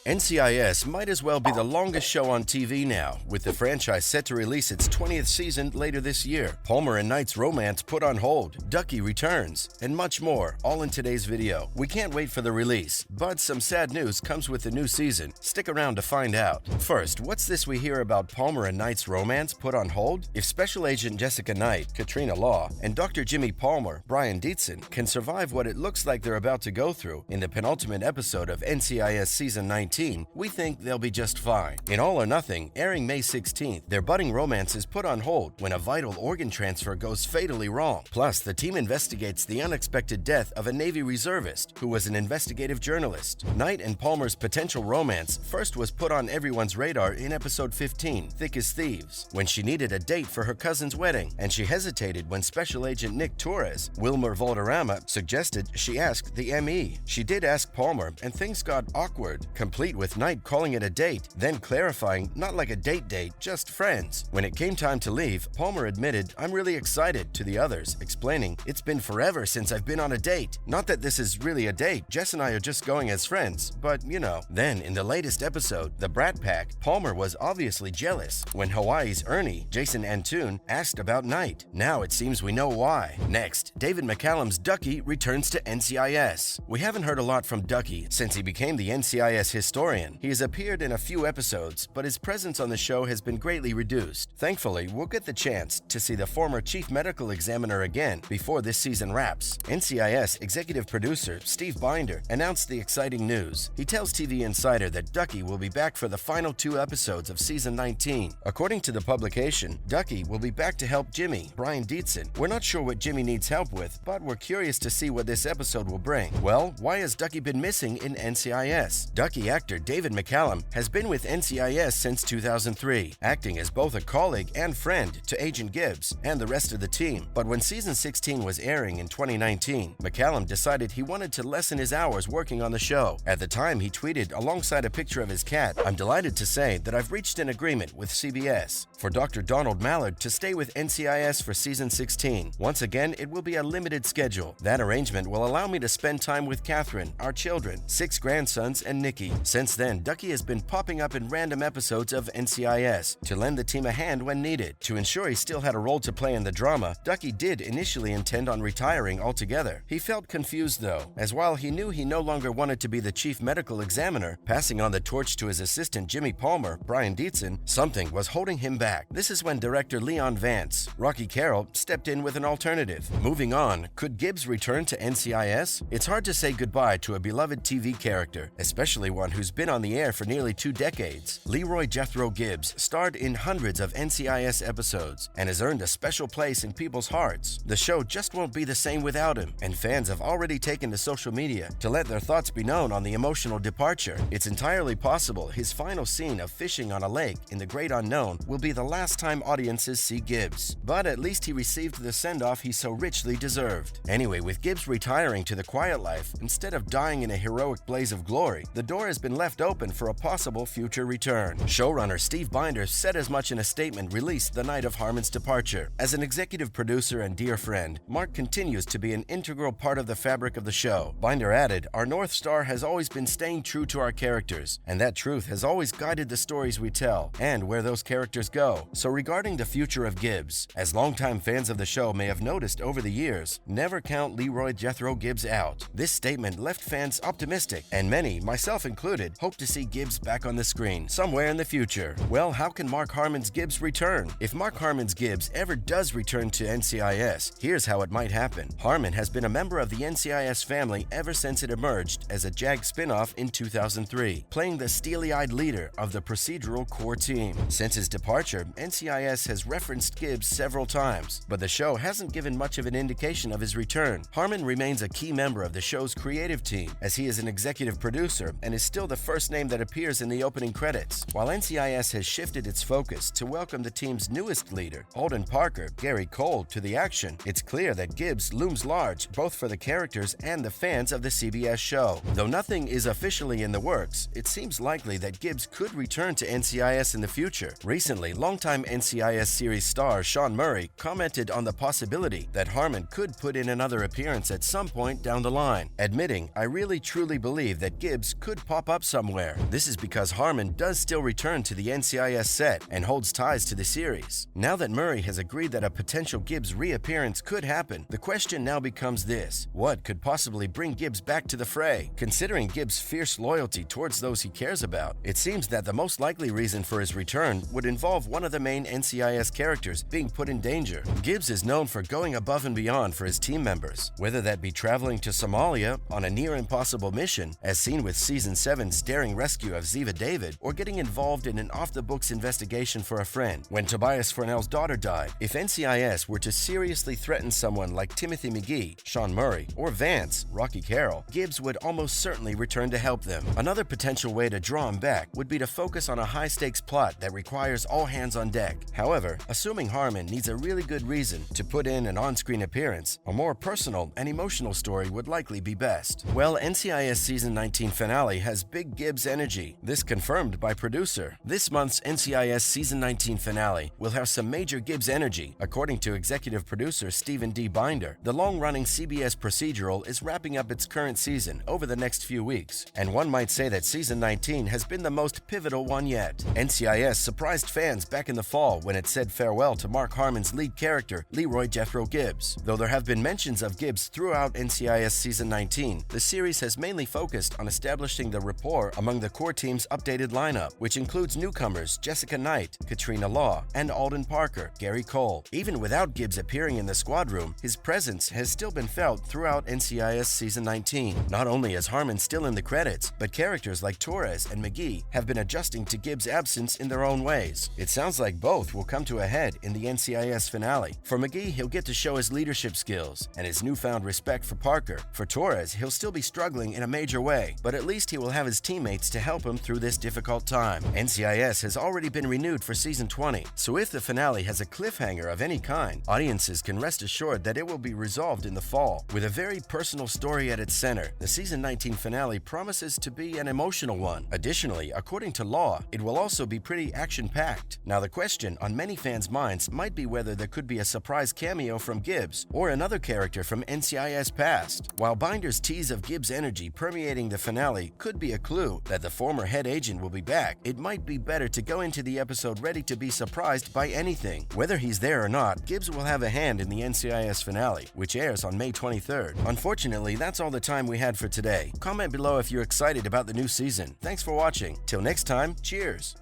NCIS might as well be the longest show on TV now, with the franchise set to release its 20th season later this year. Palmer and Knight's romance put on hold, Ducky returns, and much more, all in today's video. We can't wait for the release, but some sad news comes with the new season. Stick around to find out. First, what's this we hear about Palmer and Knight's romance put on hold? If Special Agent Jessica Knight, Katrina Law, and Dr. Jimmy Palmer, Brian Dietzen, can survive what it looks like they're about to go through in the penultimate episode of NCIS Season 19, we think they'll be just fine. In All or Nothing, airing May 16th, their budding romance is put on hold when a vital organ transfer goes fatally wrong. Plus, the team investigates the unexpected death of a Navy reservist who was an investigative journalist. Knight and Palmer's potential romance first was put on everyone's radar in episode 15, Thick as Thieves, when she needed a date for her cousin's wedding, and she hesitated when Special Agent Nick Torres, Wilmer Valderrama, suggested she ask the ME. She did ask Palmer, and things got awkward, complete with Knight calling it a date, then clarifying not like a date, just friends. When it came time to leave, Palmer admitted, "I'm really excited," to the others, explaining, "It's been forever since I've been on a date. Not that this is really a date, Jess and I are just going as friends, but you know." Then, in the latest episode, The Brat Pack, Palmer was obviously jealous when Hawaii's Ernie, Jason Antoon, asked about Knight. Now it seems we know why. Next, David McCallum's Ducky returns to NCIS. We haven't heard a lot from Ducky since he became the NCIS historian. He has appeared in a few episodes, but his presence on the show has been greatly reduced. Thankfully, we'll get the chance to see the former chief medical examiner again before this season wraps. NCIS executive producer Steve Binder announced the exciting news. He tells TV Insider that Ducky will be back for the final 2 episodes of season 19. According to the publication, Ducky will be back to help Jimmy, Brian Dietzen. We're not sure what Jimmy needs help with, but we're curious to see what this episode will bring. Well, why has Ducky been missing in NCIS? Ducky actor David McCallum has been with NCIS since 2003, acting as both a colleague and friend to Agent Gibbs and the rest of the team. But when season 16 was airing in 2019, McCallum decided he wanted to lessen his hours working on the show. At the time, he tweeted alongside a picture of his cat, "I'm delighted to say that I've reached an agreement with CBS for Dr. Donald Mallard to stay with NCIS for season 16. Once again, it will be a limited schedule. That arrangement will allow me to spend time with Catherine, our children, 6 grandsons, and Nikki." Since then, Ducky has been popping up in random episodes of NCIS to lend the team a hand when needed. To ensure he still had a role to play in the drama, Ducky did initially intend on retiring altogether. He felt confused though, as while he knew he no longer wanted to be the chief medical examiner, passing on the torch to his assistant Jimmy Palmer, Brian Dietzen, something was holding him back. This is when director Leon Vance, Rocky Carroll, stepped in with an alternative. Moving on, could Gibbs return to NCIS? It's hard to say goodbye to a beloved TV character, especially one who's been on the air for nearly 2 decades. Leroy Jethro Gibbs starred in hundreds of NCIS episodes and has earned a special place in people's hearts. The show just won't be the same without him, and fans have already taken to social media to let their thoughts be known on the emotional departure. It's entirely possible his final scene of fishing on a lake in the great unknown will be the last time audiences see Gibbs. But at least he received the send-off he so richly deserved. Anyway, with Gibbs retiring to the quiet life instead of dying in a heroic blaze of glory, the door has been left open for a possible future return. Showrunner Steve Binder said as much in a statement released the night of Harmon's departure. As an executive producer and dear friend, Mark continues to be an integral part of the fabric of the show. Binder added, "Our North Star has always been staying true to our characters, and that truth has always guided the stories we tell and where those characters go. So regarding the future of Gibbs, as longtime fans of the show may have noticed over the years, never count Leroy Jethro Gibbs out." This statement left fans optimistic, and many, myself included, hope to see Gibbs back on the screen somewhere in the future. Well, how can Mark Harmon's Gibbs return? If Mark Harmon's Gibbs ever does return to NCIS, here's how it might happen. Harmon has been a member of the NCIS family ever since it emerged as a JAG spin-off in 2003, playing the steely-eyed leader of the procedural core team. Since his departure, NCIS has referenced Gibbs several times, but the show hasn't given much of an indication of his return. Harmon remains a key member of the show's creative team, as he is an executive producer and is still the first name that appears in the opening credits. While NCIS has shifted its focus to welcome the team's newest leader, Alden Parker, Gary Cole, to the action, it's clear that Gibbs looms large both for the characters and the fans of the CBS show. Though nothing is officially in the works, it seems likely that Gibbs could return to NCIS in the future. Recently, longtime NCIS series star Sean Murray commented on the possibility that Harmon could put in another appearance at some point down the line, admitting, "I really truly believe that Gibbs could pop pop up somewhere. This is because Harmon does still return to the NCIS set and holds ties to the series. Now that Murray has agreed that a potential Gibbs reappearance could happen, the question now becomes this: what could possibly bring Gibbs back to the fray? Considering Gibbs' fierce loyalty towards those he cares about, it seems that the most likely reason for his return would involve one of the main NCIS characters being put in danger. Gibbs is known for going above and beyond for his team members, whether that be traveling to Somalia on a near-impossible mission, as seen with Season 7's daring rescue of Ziva David, or getting involved in an off-the-books investigation for a friend when Tobias Fresnel's daughter died. If NCIS were to seriously threaten someone like Timothy McGee, Sean Murray, or Vance, Rocky Carroll, Gibbs would almost certainly return to help them. Another potential way to draw him back would be to focus on a high-stakes plot that requires all hands on deck. However, assuming Harmon needs a really good reason to put in an on-screen appearance, a more personal and emotional story would likely be best. Well, NCIS Season 19 finale has big Gibbs energy, this confirmed by producer. This month's NCIS Season 19 finale will have some major Gibbs energy, according to executive producer Stephen D. Binder. The long-running CBS procedural is wrapping up its current season over the next few weeks, and one might say that Season 19 has been the most pivotal one yet. NCIS surprised fans back in the fall when it said farewell to Mark Harmon's lead character, Leroy Jethro Gibbs. Though there have been mentions of Gibbs throughout NCIS Season 19, the series has mainly focused on establishing the rapport among the core team's updated lineup, which includes newcomers Jessica Knight, Katrina Law, and Alden Parker, Gary Cole. Even without Gibbs appearing in the squad room, his presence has still been felt throughout NCIS Season 19. Not only is Harmon still in the credits, but characters like Torres and McGee have been adjusting to Gibbs' absence in their own ways. It sounds like both will come to a head in the NCIS finale. For McGee, he'll get to show his leadership skills and his newfound respect for Parker. For Torres, he'll still be struggling in a major way, but at least he will have his teammates to help him through this difficult time. NCIS has already been renewed for Season 20, so if the finale has a cliffhanger of any kind, audiences can rest assured that it will be resolved in the fall. With a very personal story at its center, the Season 19 finale promises to be an emotional one. Additionally, according to Law, it will also be pretty action-packed. Now, the question on many fans' minds might be whether there could be a surprise cameo from Gibbs or another character from NCIS past. While Binder's tease of Gibbs' energy permeating the finale could be a clue that the former head agent will be back, it might be better to go into the episode ready to be surprised by anything. Whether he's there or not, Gibbs will have a hand in the NCIS finale, which airs on May 23rd. Unfortunately, that's all the time we had for today. Comment below if you're excited about the new season. Thanks for watching. Till next time, cheers!